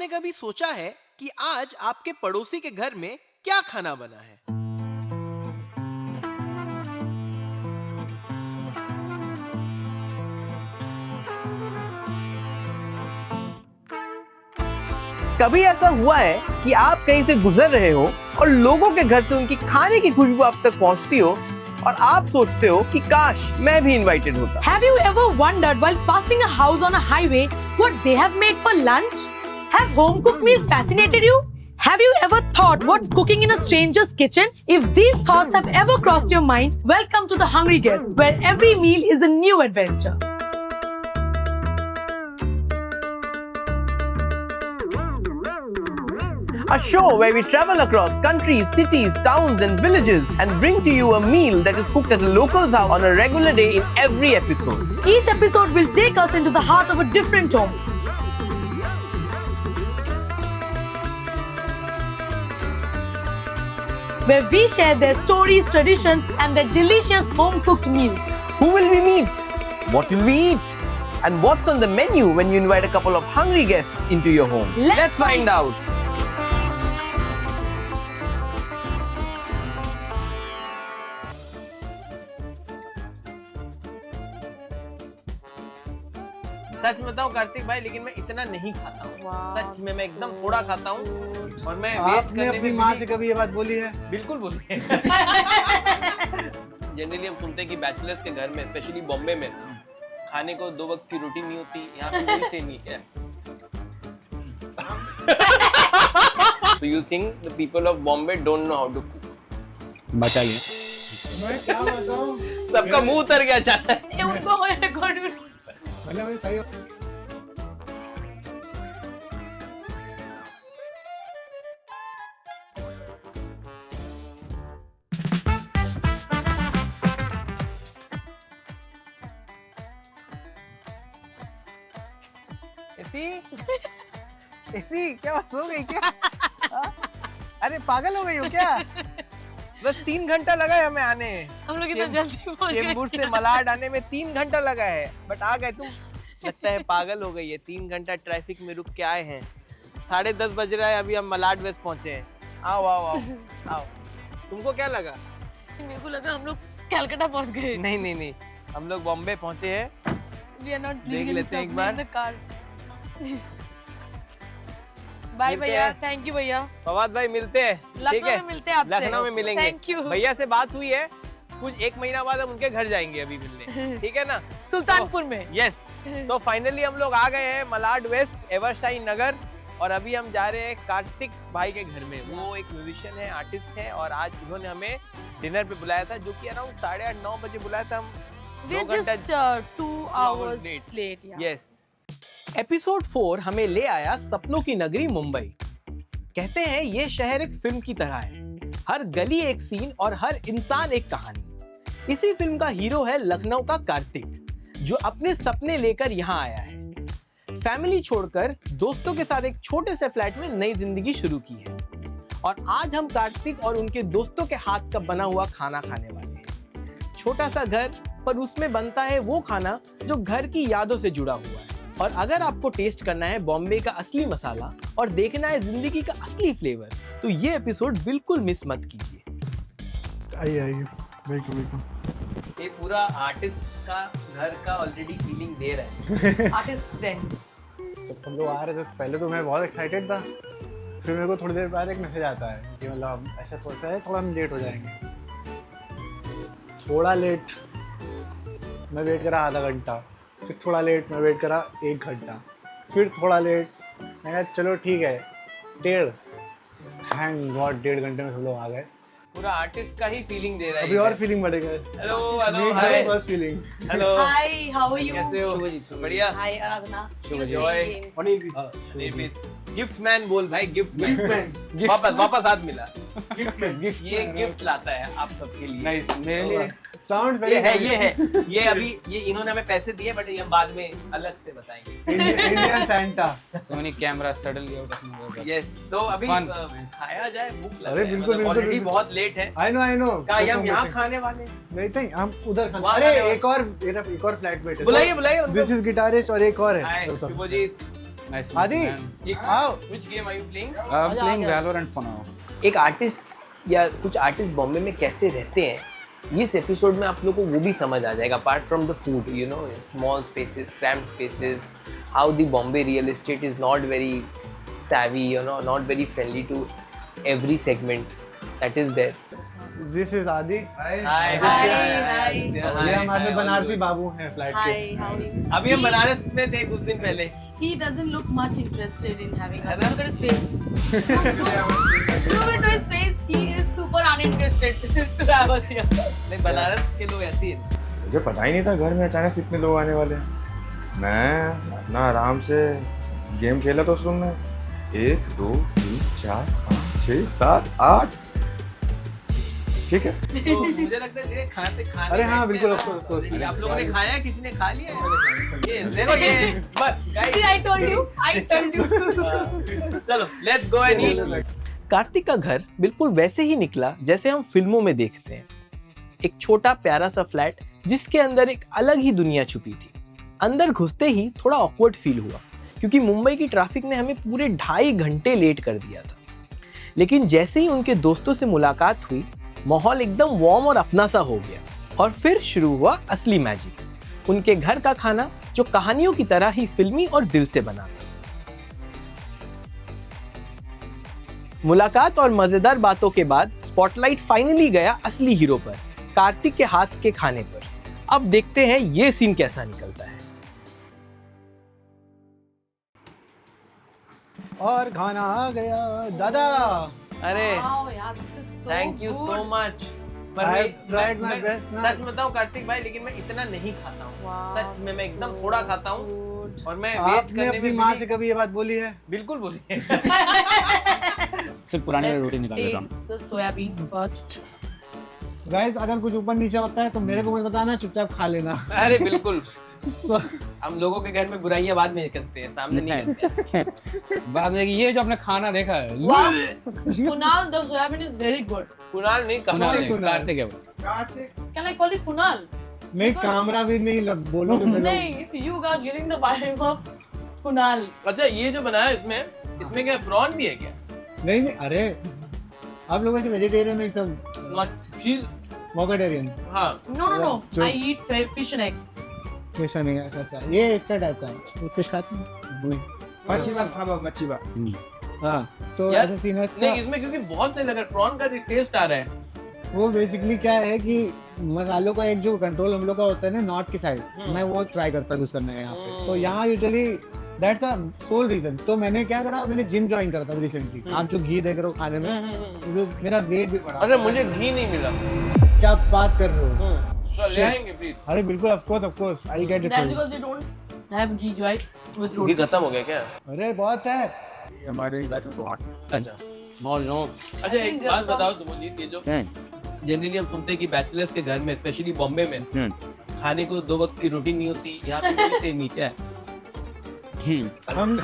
आपने कभी सोचा है कि आज आपके पड़ोसी के घर में क्या खाना बना है? कभी ऐसा हुआ है कि आप कहीं से गुजर रहे हो और लोगों के घर से उनकी खाने की खुशबू आप तक पहुंचती हो और आप सोचते हो कि काश मैं भी इनवाइटेड होता। Have you ever wondered while passing a house on a highway what they have made for lunch? Have home cooked meals fascinated you? Have you ever thought what's cooking in a stranger's kitchen? If these thoughts have ever crossed your mind, welcome to The Hungry Guest, where every meal is a new adventure. A show where we travel across countries, cities, towns and villages and bring to you a meal that is cooked at a local's house on a regular day in every episode. Each episode will take us into the heart of a different home. Where we share their stories, traditions and their delicious home-cooked meals. Who will we meet? What will we eat? And what's on the menu when you invite a couple of hungry guests into your home? Let's find out. सच में बताऊं कार्तिक भाई, लेकिन मैं इतना नहीं खाता हूँ। सच में मैं एकदम थोड़ा खाता हूँ और मैं वेस्ट करने अपनी माँ से कभी ये बात बोली है? बिल्कुल बोली है। जनरली हम सुनते हैं कि बैचलर्स के घर में, स्पेशली बॉम्बे में, खाने को 2 वक्त की रोटी नहीं होती। यहाँ पे कोई से नहीं है। So you think the people of Bombay don't know how to cook? बताइए। मैं क्या बताऊँ? सबका मुंह उतर गया अचानक। मतलब मैं सही ऐसी क्या सो गई क्या? अरे पागल हो गई हो क्या? बस 3 घंटा लगा है हमें आने। हम लोग इतना जल्दी पहुंच गए। चेंबूर से मलाड आने में 3 घंटा लगा है, बट आ गए तुम। लगता है पागल हो गई है। 3 घंटा ट्रैफिक में रुक के आए हैं। 10:30 बज रहा है, अभी हम मलाड वेस्ट पहुंचे हैं। आओ आओ आओ आओ। तुमको क्या लगा? मेरे को लगा हम लोग कलकत्ता पहुंच गए। नहीं, हम लोग बॉम्बे पहुंचे हैं। We are not देख लेते हैं एक बार। बाय भैया, थैंक यू भैया। फवाद भाई मिलते हैं। ठीक है, लखनऊ में मिलते हैं आपसे। लखनऊ में मिलेंगे। थैंक यू भैया से बात हुई है, कुछ 1 महीना बाद हम उनके घर जाएंगे अभी मिलने। ठीक है ना? सुल्तानपुर में। यस। तो फाइनली हम लोग आ गए हैं मलाड वेस्ट, एवरशाइन नगर, और अभी हम जा रहे हैं कार्तिक भाई के घर में। वो एक म्यूजिशियन है, आर्टिस्ट है, और आज उन्होंने हमें डिनर पे बुलाया था, जो कि अराउंड 8:30-9 बजे बुलाया था। हम We're just 2 hours late. Yes. Episode 4 हमें ले आया सपनों की नगरी मुंबई। कहते हैं ये शहर एक फिल्म की तरह है, हर गली एक सीन और हर इंसान एक कहानी। इसी फिल्म का हीरो है लखनऊ का कार्तिक, जो अपने सपने लेकर यहाँ आया है। फैमिली छोड़कर दोस्तों के साथ एक छोटे से फ्लैट में नई जिंदगी शुरू की है, और आज हम कार्तिक और उनके दोस्तों के हाथ का बना हुआ खाना खाने वाले हैं। छोटा सा घर, पर उसमें बनता है वो खाना जो घर की यादों से जुड़ा हुआ है। और अगर आपको टेस्ट करना है बॉम्बे का असली मसाला और देखना है जिंदगी का असली फ्लेवर, तो ये एपिसोड बिल्कुल मिस मत कीजिए। आइए बिल्कुल। ये पूरा आर्टिस्ट का घर का ऑलरेडी फीलिंग दे रहा है। Artist den. जब सब लोग आ रहे थे तो पहले तो मैं बहुत एक्साइटेड था, फिर मेरे को थोड़ी देर बाद एक मैसेज आता है कि मतलब हम ऐसा थोड़ा हम लेट हो जाएंगे। थोड़ा लेट मैं वेट करा आधा घंटा, फिर थोड़ा लेट मैं वेट करा 1 घंटा, फिर थोड़ा लेट मैं कहा चलो ठीक है 1.5। थैंक गॉड 1.5 घंटे में सब लोग आ गए। पूरा आर्टिस्ट का ही फीलिंग दे रहा है। अभी और फीलिंग बढ़ेगा। Hello hi. First feeling. Hello, Hi, how are you? कैसे हो? बढ़िया। Hi, Aradhana. Joy. Gift man बोल भाई, गिफ्ट मैन। वापस हाथ मिला। ये गिफ्ट लाता है आप सबके लिए। नाइस, मेरे लिए साउंड ये है ये अभी ये इन्होंने हमें पैसे दिए, बट ये हम बाद में अलग से बताएंगे। Indian Santa. Soni camera suddenly out of nowhere. Yes, तो अभी खाया जाए, भूख लग अरे रहा है। बिल्कुल ऑलरेडी बहुत लेट है। आई नो क्या हम यहाँ खाने वाले? नहीं हम उधर खाने। वहाँ अरे खाने एक और फ्लैटमेट है। बुलाइए दिस इज गिटारिस्ट और एक और है। हाय शुभजीत। Nice to आदि meet you, आओ Which game are you playing? man. I'm आजा, playing आजा। Valorant for now. एक आर्टिस्ट या कुछ आर्टिस्ट बॉम्बे में कैसे रहते हैं इस एपिसोड में आप लोगों को वो भी समझ आ जाएगा apart from the food you know small spaces cramped spaces how the Bombay real estate is not very savvy you know not very friendly to every segment that is there this is आदि hi ये हमारे बनारसी बाबू हैं flight के Hi, how are you? अभी हम बनारस में थे कुछ दिन पहले He doesn't look much interested in having us. Look at his face. Zoom into his face. He is super uninterested to have us here. नहीं बनारस के लोग ऐसे ही हैं मुझे पता ही नहीं था घर में अचानक से इतने लोग आने वाले हैं मैं अपना आराम से गेम खेला तो उसमें 1 2 3 4 5 6 7 8 ठीक है तो मुझे लगता है ये खाते खाने अरे हाँ, बैठते बिल्कुल, हैं of course, of course. ना। ये आप लोगों ने खाया किसी ने खा लिया ये देखो ये बस See, I told you. I told you. चलो let's go and eat Kartik का घर बिल्कुल वैसे ही निकला जैसे हम फिल्मों में देखते हैं एक छोटा प्यारा सा फ्लैट जिसके अंदर एक अलग ही दुनिया छुपी थी अंदर घुसते ही थोड़ा ऑकवर्ड फील हुआ क्योंकि मुंबई की ट्रैफिक ने हमें पूरे 2.5 घंटे लेट कर दिया था लेकिन जैसे ही उनके दोस्तों से मुलाकात हुई माहौल एकदम वार्म और अपना सा हो गया और फिर शुरू हुआ असली मैजिक उनके घर का खाना जो कहानियों की तरह ही फिल्मी और दिल से बना था मुलाकात और मजेदार बातों के बाद स्पॉटलाइट फाइनली गया असली हीरो पर कार्तिक के हाथ के खाने पर अब देखते हैं ये सीन कैसा निकलता है और खाना आ गया दादा अरे Wow, yeah, this is so thank you good. So much पर I मैं tried my best ना। सच बताऊं कार्तिक भाई लेकिन मैं इतना नहीं खाता हूँ Wow, सच में मैं एकदम so थोड़ा खाता हूँ good. और मैं वेस्ट आपने करने अपनी में माँ भी से कभी ये बात बोली है बिल्कुल बोलिए सिर्फ पुरानी Let's रोटी निकाल देता हूँ taste the soybean first. Guys अगर कुछ ऊपर नीचे होता है तो मेरे को मत बताना चुपचाप खा लेना अरे बिल्कुल हम लोगों के घर में बुराइयां बाद में करते हैं सामने नहीं करते बाद में ये जो आपने खाना देखा है Wow. Kunal, the soybean is very good. Kunal नहीं कुणाल कहा नहीं, कुणाल। कार्तिक है वो Can I call it Kunal? नहीं कामरा भी नहीं बोलोगे मेरे नहीं, you are giving the vibe of Kunal. अच्छा ये जो बनाया इसमें क्या प्रॉन भी है क्या नहीं नहीं अरे आप लोग ऐसे वेजिटेरियन है सब चीज मोकेटेरियन हाँ No. जो- I eat fish and eggs. Fish नहीं है अच्छा ये इसका टाइप का है फिश खाते हैं मच्छी बात हाँ तो यार, ऐसा सीन है नहीं इसका इसमें क्योंकि बहुत सही लग रहा है प्रॉन का टेस्ट आ रहा है वो बेसिकली क्या है कि मसालों का एक जो कंट्रोल हम लोग का होता है ना नॉर्थ की साइड मैं वो ट्राई करता यूज करना है यहाँ पे तो यहाँ usually that's the sole reason तो मैंने क्या करा मैंने जिम ज्वाइन करा था रिसेंटली आप जो घी देख रहे हो खाने में जो मेरा वेट भी बढ़ा अरे मुझे घी नहीं मिला क्या बात कर रहे हो तो ले आएंगे प्लीज अरे बिल्कुल of course I get That's it because you don't have ghee, right? With ghee roti. खत्म हो गया क्या अरे बहुत है हमारे अच्छा अच्छा एक बात बताओ सुमनजीत ये जो जनरली हम सुनते हैं कि बैचलर्स के घर में स्पेशली बॉम्बे में खाने को 2 वक्त की रोटी नहीं होती यहाँ पे कोई सेम नहीं क्या है हम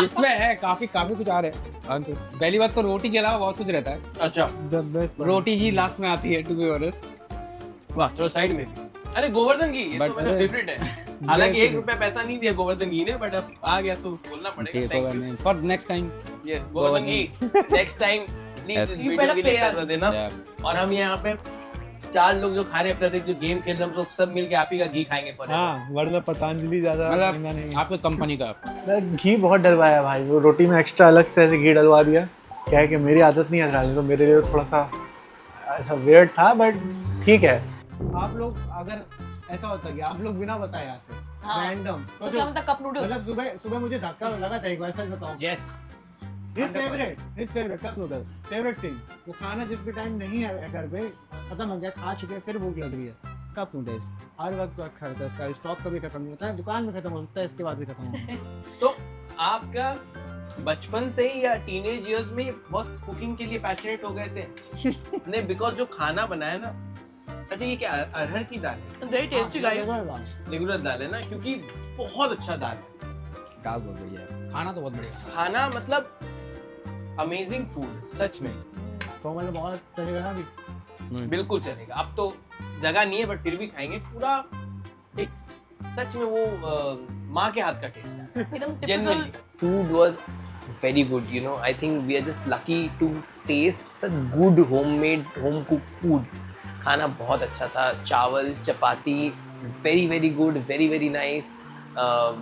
इसमें है काफी कुछ आ रहा है पहली बात तो रोटी के अलावा बहुत कुछ रहता है अच्छा the best roti he last में आती है टू बी ऑनेस्ट वाह चलो साइड में अरे गोवर्धन घी ये तो But- मतलब फेवरेट है हालांकि 1 रुपया पैसा नहीं दिया गोवर्धन घी ने बट अब आ गया तो बोलना पड़ेगा thank you for next time yes Govardhan ghee next time please Yes. इस You वीडियो better के लिए pay us. पैसा देना और हम यहाँ पे 4 लोग जो खा रहे हैं प्रत्येक जो गेम खेल रहे हैं हम लोग सब मिलके आप ही का घी खाएंगे forever. हाँ वरना पतंजलि ज्यादा महंगा मतलब नहीं आपकी कंपनी का है घी बहुत डलवाया भाई वो रोटी में एक्स्ट्रा अलग से ऐसे घी डलवा दिया क्या है कि मेरी आदत नहीं है डालने तो मेरे लिए थोड़ा सा ऐसा वेird था बट ठीक है आप लोग अगर ऐसा होता कि आप लोग बिना बताए आते हाँ। रैंडम तो क्या मतलब cup noodles? मतलब सुबह सुबह मुझे धक्का लगा था एक बार सच बताऊं yes his favourite cup noodles favourite thing वो खाना जिस भी टाइम नहीं है घर पे खत्म हो गया खा चुके हैं फिर भूख लग रही है कप नूडल्स हर वक्त रखा रहता है इसका स्टॉक कभी खत्म नहीं होता है दुकान में खत्म होता है इसके बाद भी खत्म होता है तो आपका बचपन से ही या टीनेज इयर्स में बहुत कुकिंग के लिए पैशनेट हो गए थे नहीं बिकॉज जो खाना बनाया ना अच्छा ये क्या अरहर की दाल है It's very tasty, guys. Regular दाल है ना क्योंकि बहुत अच्छा दाल है दाल बहुत बढ़िया है खाना तो बहुत बढ़िया है खाना मतलब अमेजिंग फूड सच में तो मतलब बहुत चलेगा ना अभी बिल्कुल चलेगा अब तो जगह नहीं है बट फिर भी खाएंगे पूरा एक सच में वो माँ के हाथ का टेस्ट है एकदम genuinely. typical Food was very good, you know. I think we are just lucky to taste such good homemade, home cooked food. खाना बहुत अच्छा था, चावल, चपाती, very good, very nice.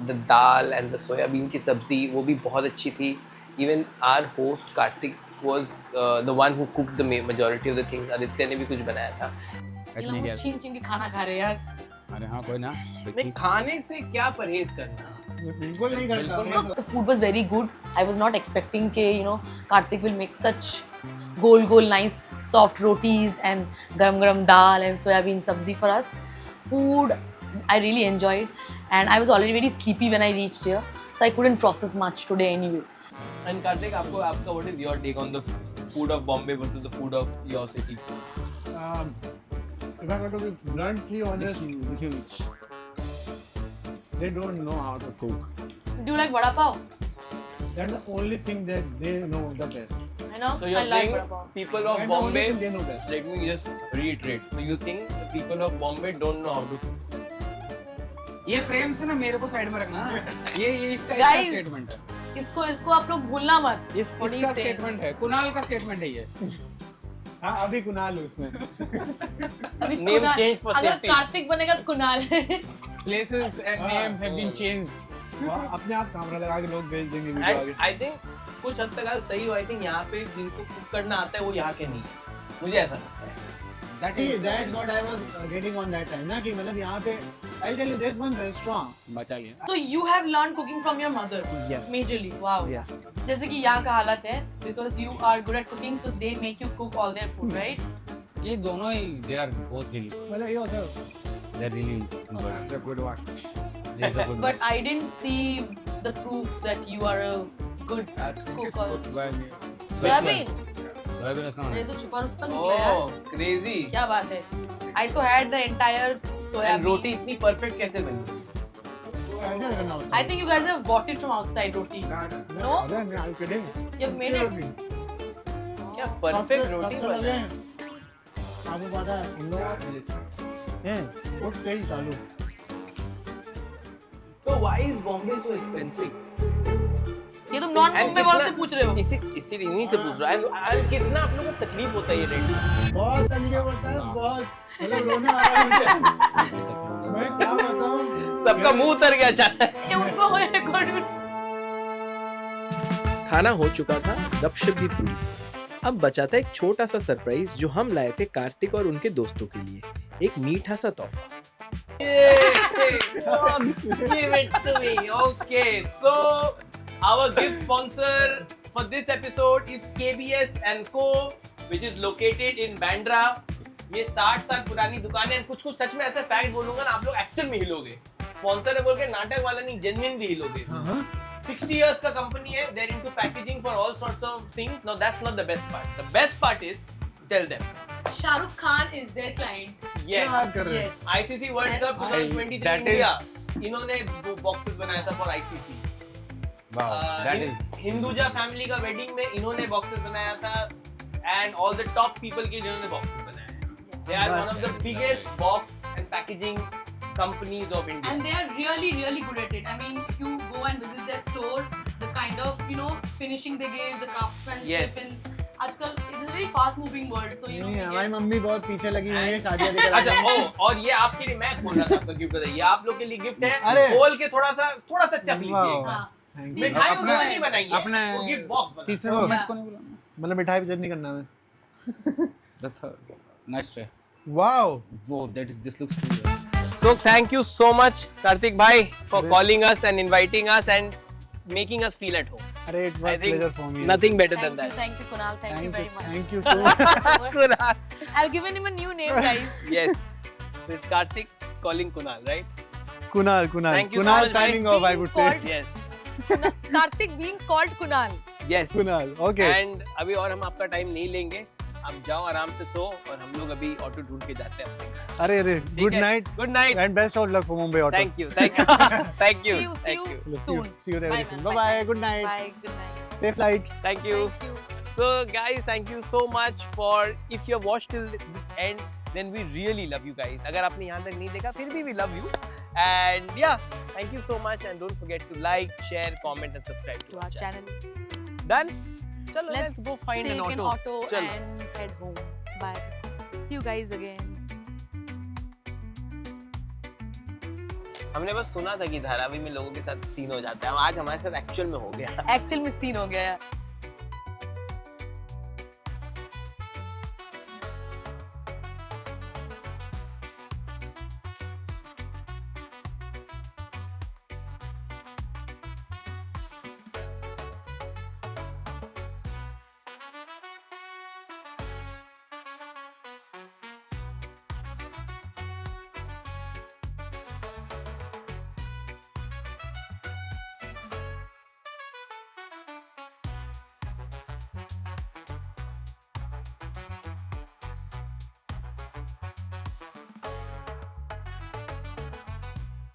The dal and the soyabean की सब्जी वो भी बहुत अच्छी थी. Even our host Karthik was the one who cooked the majority of the things. Aditya ने भी कुछ बनाया था. ऐसा नहीं किया छीन छीन के खाना खा रहे हैं यार. अरे हाँ कोई ना मैं खाने से क्या परहेज करना? बिल्कुल नहीं करता. The food was very good. I was not expecting कि Karthik will make such goal nice soft rotis and garam dal and soyabean sabzi for us. Food I really enjoyed, and I was already very sleepy when I reached here, so I couldn't process much today anyway. And Karthik, आपका what is your take on the food of Bombay versus the food of your city? If I got to be bluntly honest, they don't know how to cook. Do you like vada pav? That's the only thing that they know the best. I know. So you're I like saying vada pav. people of And the only Bombay. thing they know best. Let me just reiterate. So you think the people of Bombay don't know how to cook? ये frame से ना मेरे को side में रखना. ये इसका Guys. Statement है. इसको आप लोग भूलना मत. What इसका he's saying. स्टेटमेंट है. कुणाल का स्टेटमेंट है ये. हाँ अभी कुणाल हूँ उसमें. अभी Name कुणाल- change for अगर safety. कार्तिक बनेगा तो कुणाल है. Places and names have been changed. अपने आप कैमरा लगा के लोग भेज देंगे वीडियो And आगे. I think कुछ हद तक आप सही हो. I think यहाँ पे जिनको कुक करना आता है वो यहाँ के नहीं है. मुझे ऐसा लगता है. See, that's what I was getting on that time ना कि मतलब यहाँ पे I'll tell you there's one restaurant. बचा लिया. So you have learned cooking from your mother. Yes. Majorly. Wow. Yes. जैसे कि यहाँ का हालत है because you are good at cooking, so they make you cook all their food, right? ये दोनों ही they are both really मतलब ये होता they're really है. The good one. They're the good But I didn't see the proof that you are a good cook. Soybean ये तो छुपा रुस्तम निकला यार. Oh, crazy. क्या बात है? I तो had the entire And soyabean. रोटी इतनी perfect कैसे बनी? ऐसा करना होता I think you guys have bought it from outside roti. No? I'm kidding. You've made it. क्या perfect रोटी बनी? आपको पता है इन लोगों वो तेज चालू. So why is Bombay so expensive? ये तुम नॉन And मुंबई वालों से कितना- पूछ रहे हो. इसी इन्हीं से पूछ रहा है. And कितना आप लोगों को तकलीफ होता है ये रेट? बहुत तकलीफ होता है बहुत मतलब रोने आ रहा है मुझे. मैं क्या बताऊं. सबका मुंह उतर गया अचानक. ये उनको हो रिकॉर्ड में. खाना हो चुका था, गपशप भी पूरी. अब बचा था एक छोटा सा सरप्राइज जो हम लाए थे कार्तिक और उनके दोस्तों के लिए. एक मीठा सा तोहफा. Give it to me. Okay, so our gift sponsor for this episode is KBS & Co, which is located in Bandra. ये 60 साल पुरानी दुकान है. कुछ सच में ऐसा फैक्ट बोलूंगा ना आप लोग एक्चुअल में हिलोगे. स्पॉन्सर है बोल के नाटक वाला नहीं, जेन्युइनली हिलोगे. 60 years का कंपनी है. They're into packaging for all sorts of things. Now that's not the best part. The best part is, tell them. Shahrukh Khan is their client. Yes. Yes. ICC World Cup 2023 that is- India. इन्होंने वो boxes बनाया था for ICC. Wow, that is Hinduja family का wedding में इन्होंने boxes बनाया था. And all the top people के जिन्होंने बॉक्सेस बनाए हैं. They are one of the biggest box and packaging companies of India. And they are really good at it. I mean, if you go and visit their store, the kind of finishing they give, the craftsmanship, Yes. and आजकल it is a very fast moving world, so you know. नहीं we हमारी get- mummy बहुत पीछे लगी हुई है शादी वादी अच्छा कराने. और ये आपके लिए मैं खोल रहा था आपका गिफ्ट. बताइए आप लोग के लिए गिफ्ट है. अरे। खोल के थोड़ा सा चख लीजिए. वाह. हाँ. Thank you. मिठाई अपना- उन्होंने नहीं बनाई है. अपने वो गिफ्ट बॉक्स बना. तीसरे Oh. मोमेंट को नहीं बुलाना. मतलब मिठाई पे जज नहीं करना है. That's a nice try. Wow. Whoa, this looks too good. So thank you so much Karthik bhai for Yes. calling us and inviting us and making us feel at home. अरे it I was think pleasure for me. nothing better than that. Thank you, Kunal. Thank you very much. Thank you so much. Kunal. I've given him a new name, guys. Yes. This is Karthik calling Kunal, right? Kunal. Thank you so Kunal much, signing bhai. off I would say. Yes. Karthik being called Kunal. Yes. Kunal. Okay. And अभी और हम आपका time नहीं लेंगे. आप जाओ आराम से सो और हम लोग अभी ऑटो ढूंढ के जाते हैं अपने घर. अरे good night. Good night. And best of luck for Mumbai Autos. Thank you. Thank you. Thank you. See you Thank you. soon. See you very Bye, soon. man. Bye bye. Good night. Bye. Good night. Safe flight. Thank you. Thank you. So guys, thank you so much for if you have watched till this end, then we really love you guys. अगर आपने यहाँ तक नहीं देखा फिर भी we love you. And yeah, thank you so much and don't forget to like, share, comment and subscribe To our channel. Done? Chalo, let's Let's go find take an auto. Chalo. and head home. Bye. See you guys again. हमने बस सुना था कि धारावी में लोगों के साथ scene हो जाता है, आज हमारे साथ एक्चुअल में हो गया। Actual में scene हो गया है।